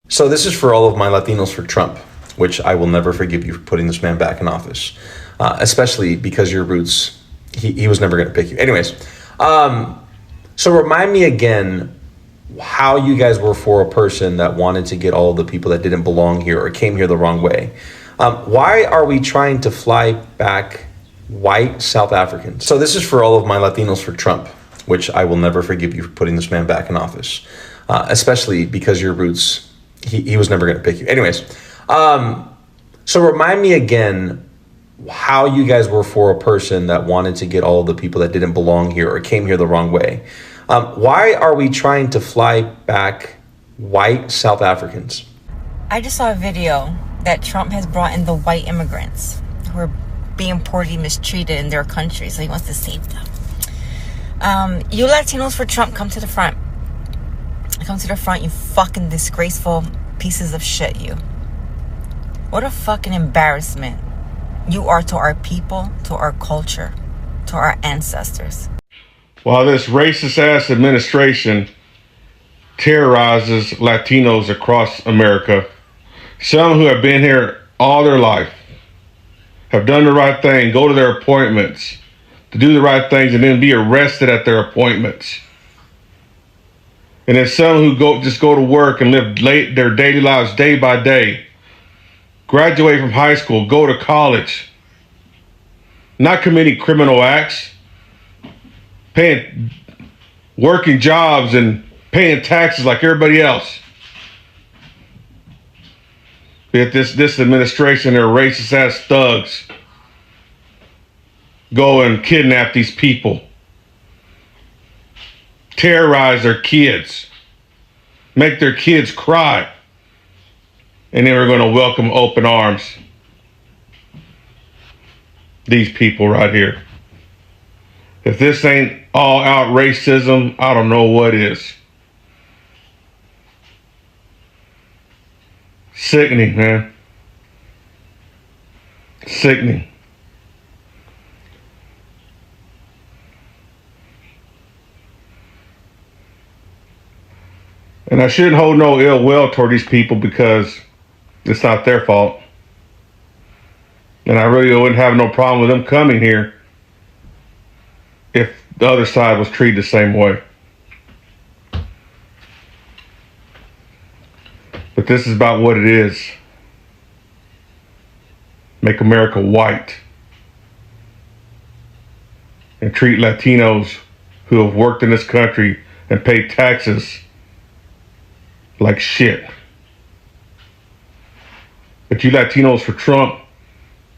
So this is for all of my Latinos for Trump, which I will never forgive you for putting this man back in office, especially because your roots, he was never going to pick you. Anyways, so remind me again how you guys were for a person that wanted to get all of the people that didn't belong here or came here the wrong way. Why are we trying to fly back white South Africans? So this is for all of my Latinos for Trump, which I will never forgive you for putting this man back in office, especially because your roots, he was never going to pick you. Anyways, so remind me again how you guys were for a person that wanted to get all of the people that didn't belong here or came here the wrong way. Why are we trying to fly back white South Africans? I just saw a video that Trump has brought in the white immigrants who are being poorly mistreated in their country, so he wants to save them. You Latinos for Trump, come to the front. Come to the front, you fucking disgraceful pieces of shit, you. What a fucking embarrassment you are to our people, to our culture, to our ancestors. While this racist-ass administration terrorizes Latinos across America, some who have been here all their life, have done the right thing, go to their appointments, to do the right things, and then be arrested at their appointments. And then some who just go to work and live their daily lives day by day, graduate from high school, go to college, not committing criminal acts, working jobs and paying taxes like everybody else. Yet this administration, they're racist ass thugs, go and kidnap these people, terrorize their kids, make their kids cry, and then we're going to welcome open arms these people right here. If this ain't all out racism, I don't know what is. Sickening, man. Sickening. And I shouldn't hold no ill will toward these people because it's not their fault. And I really wouldn't have no problem with them coming here if the other side was treated the same way. But this is about what it is. Make America white. And treat Latinos who have worked in this country and paid taxes like shit. But you Latinos for Trump,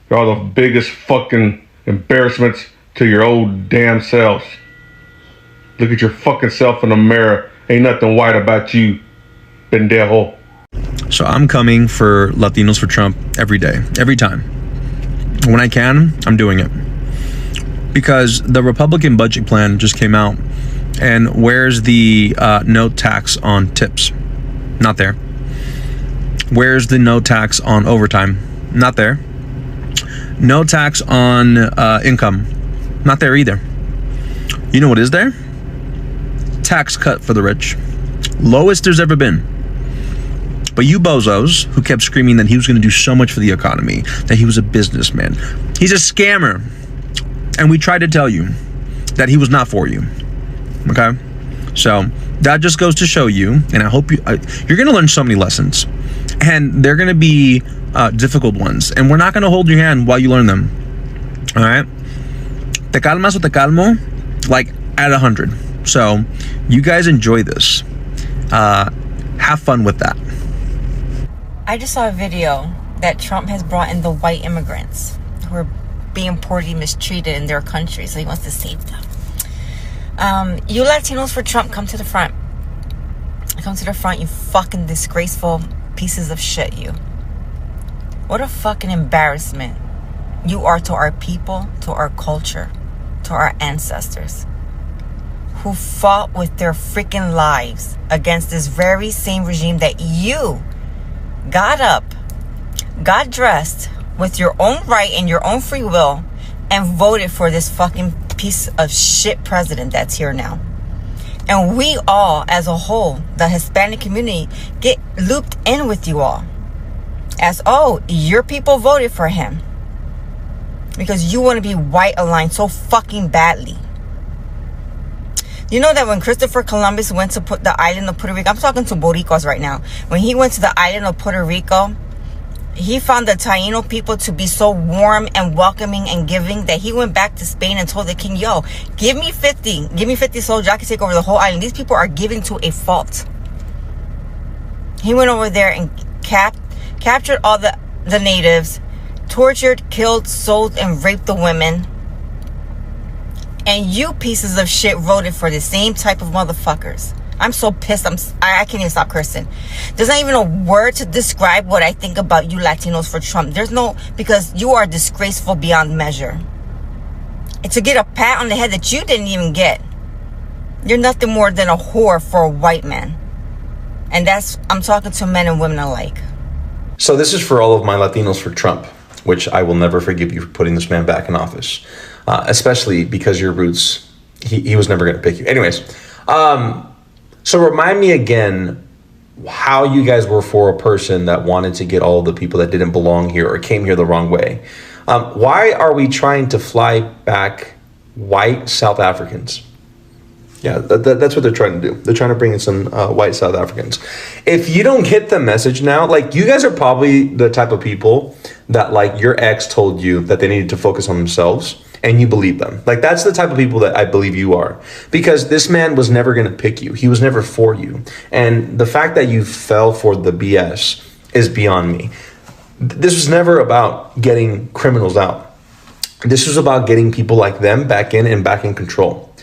you're all the biggest fucking embarrassments to your old damn selves. Look at your fucking self in the mirror. Ain't nothing white about you, pendejo. So I'm coming for Latinos for Trump every day, every time. When I can, I'm doing it. Because the Republican budget plan just came out. And where's the no tax on tips? Not there. Where's the no tax on overtime? Not there. No tax on income. Not there either. You know what is there? Tax cut for the rich. Lowest there's ever been. But you bozos who kept screaming that he was going to do so much for the economy, that he was a businessman. He's a scammer. And we tried to tell you that he was not for you. Okay? So that just goes to show you, and I hope you're going to learn so many lessons. And they're going to be difficult ones. And we're not going to hold your hand while you learn them. All right? Te calmas o te calmo, like at 100. So you guys enjoy this. Have fun with that. I just saw a video that Trump has brought in the white immigrants who are being poorly mistreated in their country, so he wants to save them. You Latinos for Trump, come to the front. Come to the front, you fucking disgraceful pieces of shit, you. What a fucking embarrassment you are to our people, to our culture, to our ancestors, who fought with their freaking lives against this very same regime that you got up, got dressed with your own right and your own free will, and voted for this fucking piece of shit president that's here now. And we all, as a whole, the Hispanic community, get looped in with you all. As, oh, your people voted for him. Because you want to be white aligned so fucking badly. You know that when Christopher Columbus went to put the island of Puerto Rico, I'm talking to Boricuas right now. When he went to the island of Puerto Rico, he found the Taino people to be so warm and welcoming and giving that he went back to Spain and told the king, yo, give me 50 soldiers, I can take over the whole island. These people are giving to a fault. He went over there and captured all the natives, tortured, killed, sold, and raped the women. And you pieces of shit voted for the same type of motherfuckers. I'm so pissed. I can't even stop cursing. There's not even a word to describe what I think about you Latinos for Trump. There's no, because you are disgraceful beyond measure. And to get a pat on the head that you didn't even get. You're nothing more than a whore for a white man. And I'm talking to men and women alike. So this is for all of my Latinos for Trump, which I will never forgive you for putting this man back in office. Especially because your roots, he was never going to pick you. Anyways, so remind me again how you guys were for a person that wanted to get all the people that didn't belong here or came here the wrong way. Why are we trying to fly back white South Africans? Yeah, that's what they're trying to do. They're trying to bring in some white South Africans. If you don't get the message now, like, you guys are probably the type of people that, like, your ex told you that they needed to focus on themselves, and you believe them. Like, that's the type of people that I believe you are. Because this man was never going to pick you. He was never for you. And the fact that you fell for the BS is beyond me. This was never about getting criminals out. This was about getting people like them back in and back in control.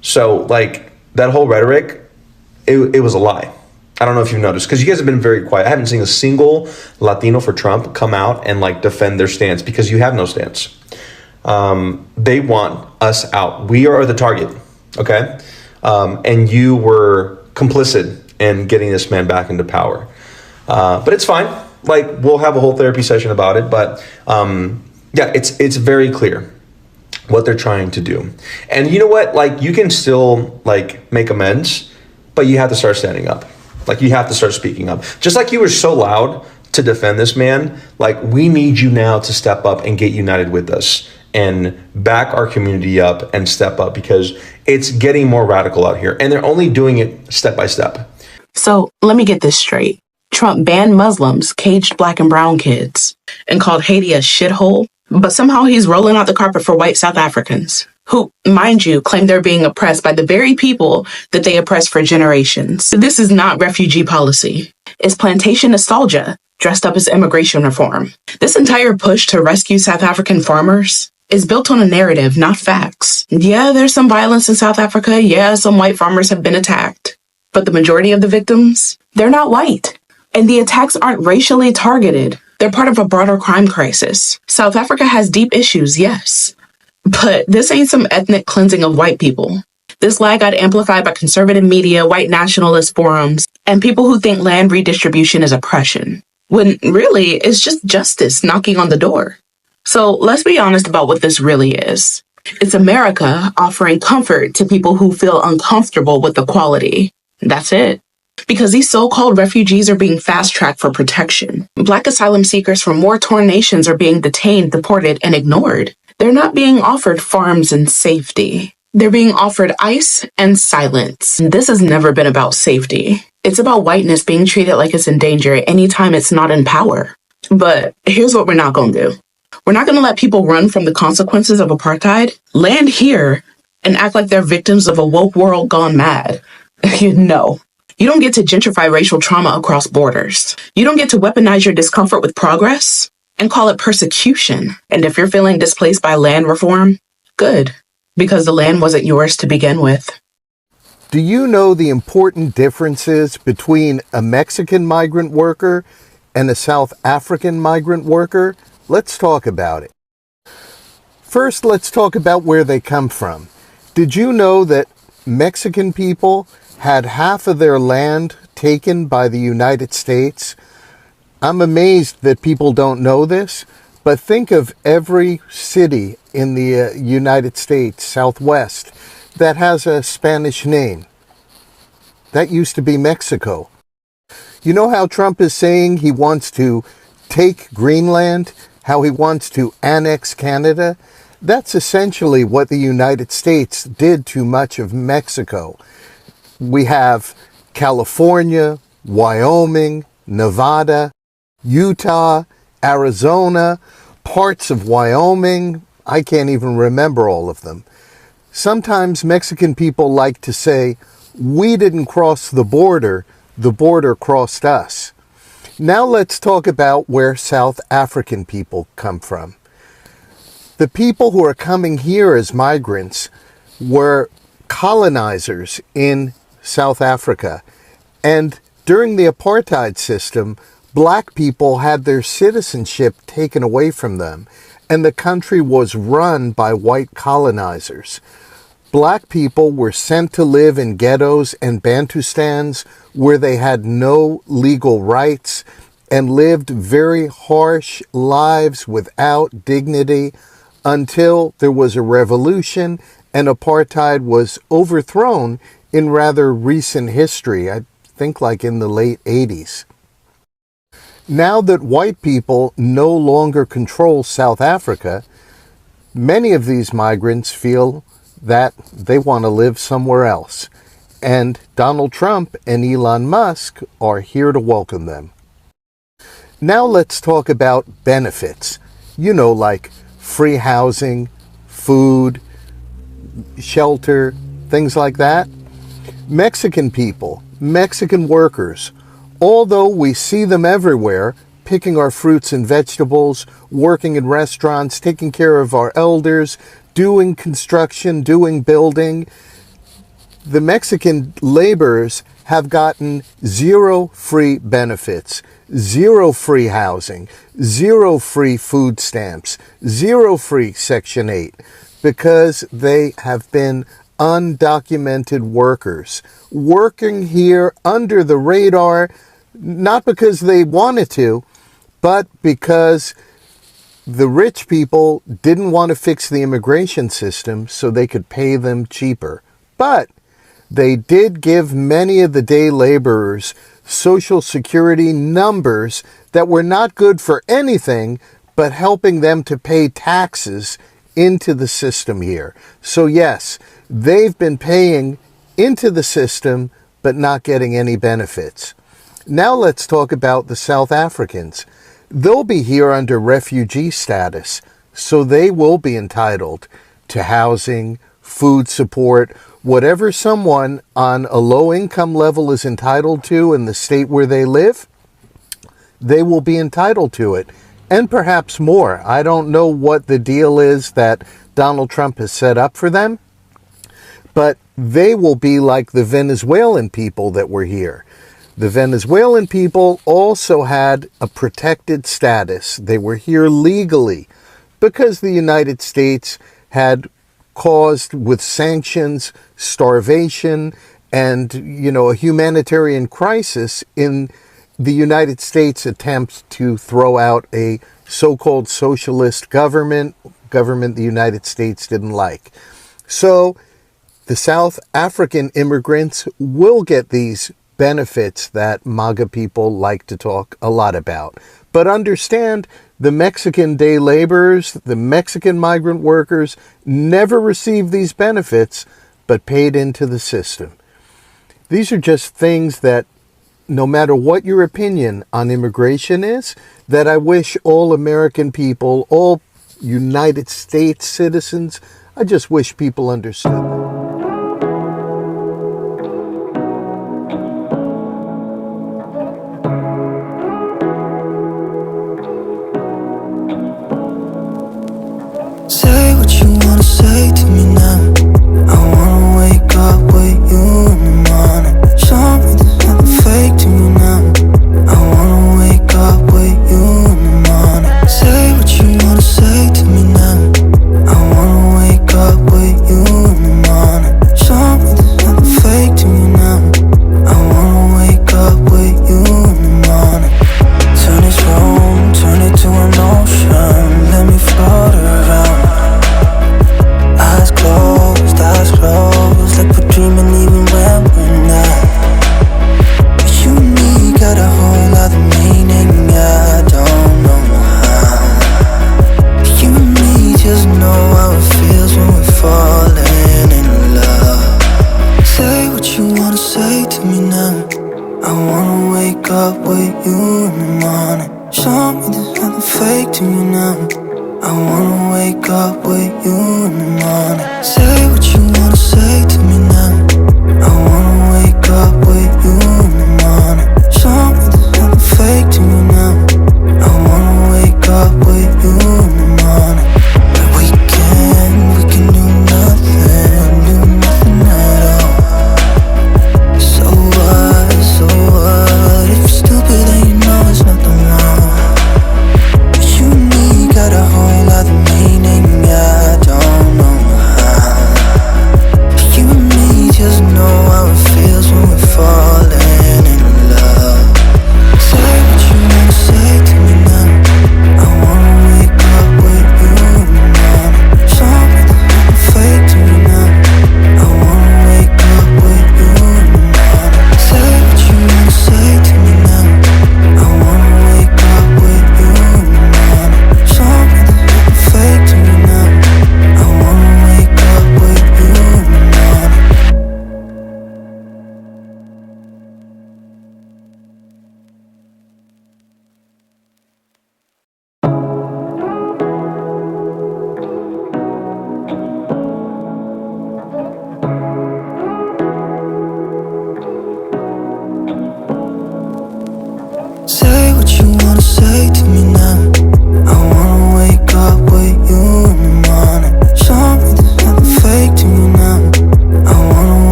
So, like, that whole rhetoric, it was a lie. I don't know if you've noticed, because you guys have been very quiet. I haven't seen a single Latino for Trump come out and, like, defend their stance, because you have no stance. They want us out. We are the target, okay? And you were complicit in getting this man back into power. But it's fine. Like, we'll have a whole therapy session about it. But, yeah, it's very clear what they're trying to do. And you know what? Like, you can still, like, make amends, but you have to start standing up. Like, you have to start speaking up. Just like you were so loud to defend this man, like, we need you now to step up and get united with us and back our community up and step up, because it's getting more radical out here. And they're only doing it step by step. So let me get this straight. Trump banned Muslims, caged black and brown kids, and called Haiti a shithole. But somehow he's rolling out the carpet for white South Africans, who, mind you, claim they're being oppressed by the very people that they oppressed for generations. This is not refugee policy. It's plantation nostalgia, dressed up as immigration reform. This entire push to rescue South African farmers is built on a narrative, not facts. Yeah, there's some violence in South Africa. Yeah, some white farmers have been attacked. But the majority of the victims, they're not white. And the attacks aren't racially targeted. They're part of a broader crime crisis. South Africa has deep issues, yes. But this ain't some ethnic cleansing of white people. This lie got amplified by conservative media, white nationalist forums, and people who think land redistribution is oppression, when really it's just justice knocking on the door. So let's be honest about what this really is. It's America offering comfort to people who feel uncomfortable with equality. That's it. Because these so-called refugees are being fast-tracked for protection. Black asylum seekers from war-torn nations are being detained, deported, and ignored. They're not being offered farms and safety. They're being offered ICE and silence. This has never been about safety. It's about whiteness being treated like it's in danger anytime it's not in power. But here's what we're not going to do. We're not going to let people run from the consequences of apartheid, land here, and act like they're victims of a woke world gone mad. No. You don't get to gentrify racial trauma across borders. You don't get to weaponize your discomfort with progress and call it persecution. And if you're feeling displaced by land reform, good, because the land wasn't yours to begin with. Do you know the important differences between a Mexican migrant worker and a South African migrant worker? Let's talk about it. First, let's talk about where they come from. Did you know that Mexican people had half of their land taken by the United States? I'm amazed that people don't know this, but think of every city in the United States, Southwest, that has a Spanish name. That used to be Mexico. You know how Trump is saying he wants to take Greenland, how he wants to annex Canada? That's essentially what the United States did to much of Mexico. We have California, Wyoming, Nevada, Utah, Arizona, parts of Wyoming. I can't even remember all of them. Sometimes Mexican people like to say, we didn't cross the border crossed us. Now let's talk about where South African people come from. The people who are coming here as migrants were colonizers in South Africa. And during the apartheid system, black people had their citizenship taken away from them, and the country was run by white colonizers. Black people were sent to live in ghettos and Bantustans where they had no legal rights and lived very harsh lives without dignity until there was a revolution and apartheid was overthrown in rather recent history, I think like in the late 80s. Now that white people no longer control South Africa, many of these migrants feel that they want to live somewhere else. And Donald Trump and Elon Musk are here to welcome them. Now let's talk about benefits. You know, like free housing, food, shelter, things like that. Mexican people, Mexican workers, although we see them everywhere, picking our fruits and vegetables, working in restaurants, taking care of our elders, doing construction, doing building, the Mexican laborers have gotten zero free benefits, zero free housing, zero free food stamps, zero free Section 8, because they have been undocumented workers, working here under the radar, not because they wanted to, but because the rich people didn't want to fix the immigration system so they could pay them cheaper. But they did give many of the day laborers Social Security numbers that were not good for anything but helping them to pay taxes into the system here. So yes, they've been paying into the system but not getting any benefits. Now let's talk about the South Africans. They'll be here under refugee status, so they will be entitled to housing, food support, whatever someone on a low income level is entitled to in the state where they live, they will be entitled to it. And perhaps more. I don't know what the deal is that Donald Trump has set up for them, but they will be like the Venezuelan people that were here. The Venezuelan people also had a protected status. They were here legally because the United States had caused with sanctions, starvation, and, a humanitarian crisis in the United States attempts to throw out a so-called socialist government the United States didn't like. So the South African immigrants will get these benefits that MAGA people like to talk a lot about. But understand, the Mexican day laborers, the Mexican migrant workers never received these benefits, but paid into the system. These are just things that, no matter what your opinion on immigration is, that I wish all American people, all United States citizens, I just wish people understood. Say what you wanna say to me now. I wanna wake up with you in the morning. Show me there's nothing fake to me now. I wanna wake up with you in the morning. Say what you wanna say to me now. I wanna wake up with you in the morning. you in the morning. Show me there's nothing fake to me now. I wanna wake up with you in the morning. Say what you wanna say to me now.